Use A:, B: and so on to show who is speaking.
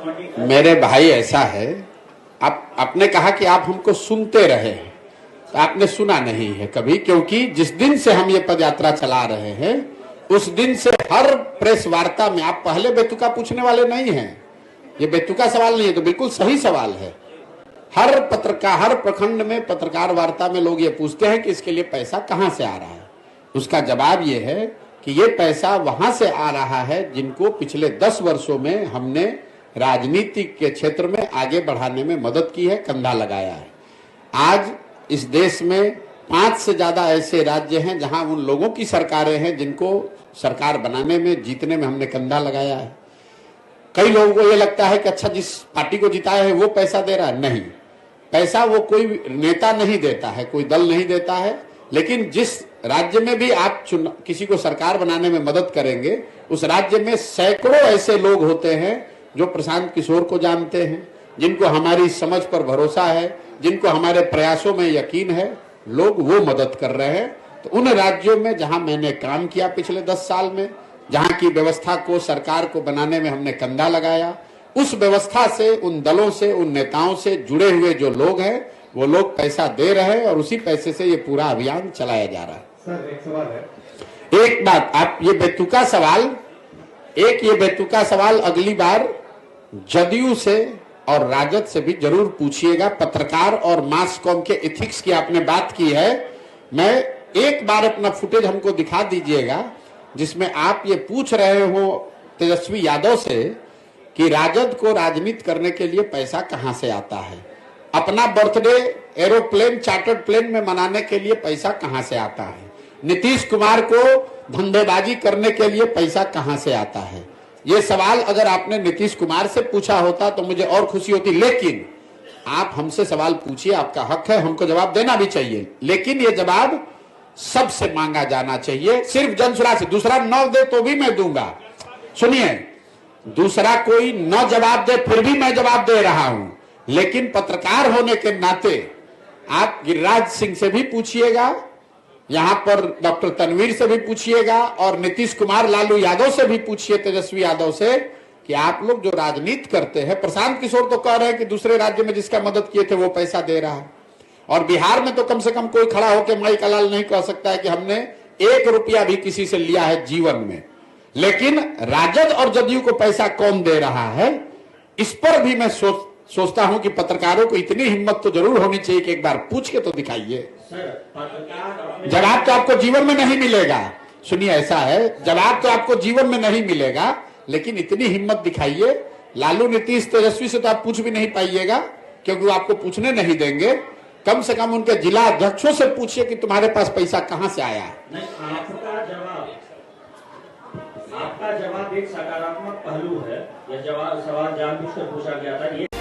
A: मेरे भाई ऐसा है, आपने कहा कि आप हमको सुनते रहे हैं, तो आपने सुना नहीं है कभी, क्योंकि जिस दिन से हम ये पदयात्रा चला रहे हैं उस दिन से हर प्रेस वार्ता में आप पहले बेतुका पूछने वाले नहीं हैं। ये बेतुका सवाल नहीं है, तो बिल्कुल सही सवाल है। हर पत्रकार, हर प्रखंड में पत्रकार वार्ता में लोग ये पूछते हैं कि इसके लिए पैसा कहां से आ रहा है। उसका जवाब ये है कि ये पैसा वहां से आ रहा है जिनको पिछले 10 वर्षों में हमने राजनीति के क्षेत्र में आगे बढ़ाने में मदद की है, कंधा लगाया है। आज इस देश में 5 से ज्यादा ऐसे राज्य हैं जहां उन लोगों की सरकारें हैं जिनको सरकार बनाने में, जीतने में हमने कंधा लगाया है। कई लोगों को ये लगता है कि अच्छा, जिस पार्टी को जिताया है वो पैसा दे रहा है। नहीं, पैसा वो कोई नेता नहीं देता है, कोई दल नहीं देता है, लेकिन जिस राज्य में भी आप किसी को सरकार बनाने में मदद करेंगे, उस राज्य में सैकड़ों ऐसे लोग होते हैं जो प्रशांत किशोर को जानते हैं, जिनको हमारी समझ पर भरोसा है, जिनको हमारे प्रयासों में यकीन है, लोग वो मदद कर रहे हैं। तो उन राज्यों में जहां मैंने काम किया पिछले 10 साल में, जहां की व्यवस्था को, सरकार को बनाने में हमने कंधा लगाया, उस व्यवस्था से, उन दलों से, उन नेताओं से जुड़े हुए जो लोग हैं, वो लोग पैसा दे रहे हैं और उसी पैसे से ये पूरा अभियान चलाया जा रहा है।
B: सर, एक सवाल है।
A: एक बात, आप ये बेतुका सवाल अगली बार जदयू से और राजद से भी जरूर पूछिएगा। पत्रकार और मास कॉम के एथिक्स की आपने बात की है, मैं एक बार अपना फुटेज हमको दिखा दीजिएगा जिसमें आप ये पूछ रहे हो तेजस्वी यादव से कि राजद को राजनीति करने के लिए पैसा कहां से आता है, अपना बर्थडे एरोप्लेन, चार्टर्ड प्लेन में मनाने के लिए पैसा कहां से आता है, नीतीश कुमार को धंधेबाजी करने के लिए पैसा कहां से आता है। ये सवाल अगर आपने नीतीश कुमार से पूछा होता तो मुझे और खुशी होती, लेकिन आप हमसे सवाल पूछिए, आपका हक है, हमको जवाब देना भी चाहिए, लेकिन ये जवाब सबसे मांगा जाना चाहिए, सिर्फ जनसुरा से। दूसरा न दे तो भी मैं दूंगा। सुनिए, दूसरा कोई न जवाब दे फिर भी मैं जवाब दे रहा हूं, लेकिन पत्रकार होने के नाते आप गिरिराज सिंह से भी पूछिएगा, यहां पर डॉक्टर तनवीर से भी पूछिएगा और नीतीश कुमार, लालू यादव से भी पूछिए, तेजस्वी यादव से, कि आप लोग जो राजनीति करते हैं, प्रशांत किशोर तो कह रहे हैं कि दूसरे राज्य में जिसका मदद किए थे वो पैसा दे रहा है, और बिहार में तो कम से कम कोई खड़ा होकर माई का लाल नहीं कह सकता है कि हमने 1 रुपया भी किसी से लिया है जीवन में। लेकिन राजद और जदयू को पैसा कौन दे रहा है, इस पर भी मैं सोचता हूं कि पत्रकारों को इतनी हिम्मत तो जरूर होनी चाहिए कि एक बार पूछ के तो दिखाइए। जवाब तो आपको जीवन में नहीं मिलेगा। सुनिए, ऐसा है, जवाब तो आपको जीवन में नहीं मिलेगा, लेकिन इतनी हिम्मत दिखाइए। लालू, नीतीश, तेजस्वी से तो आप पूछ भी नहीं पाइएगा, क्योंकि वो आपको पूछने नहीं देंगे। कम से कम उनके जिला अध्यक्षों से पूछिए कि तुम्हारे पास पैसा कहां से आया।
B: आपका जवाब एक सकारात्मक पहलू है। यह सवाल जानबूझकर पूछा गया था।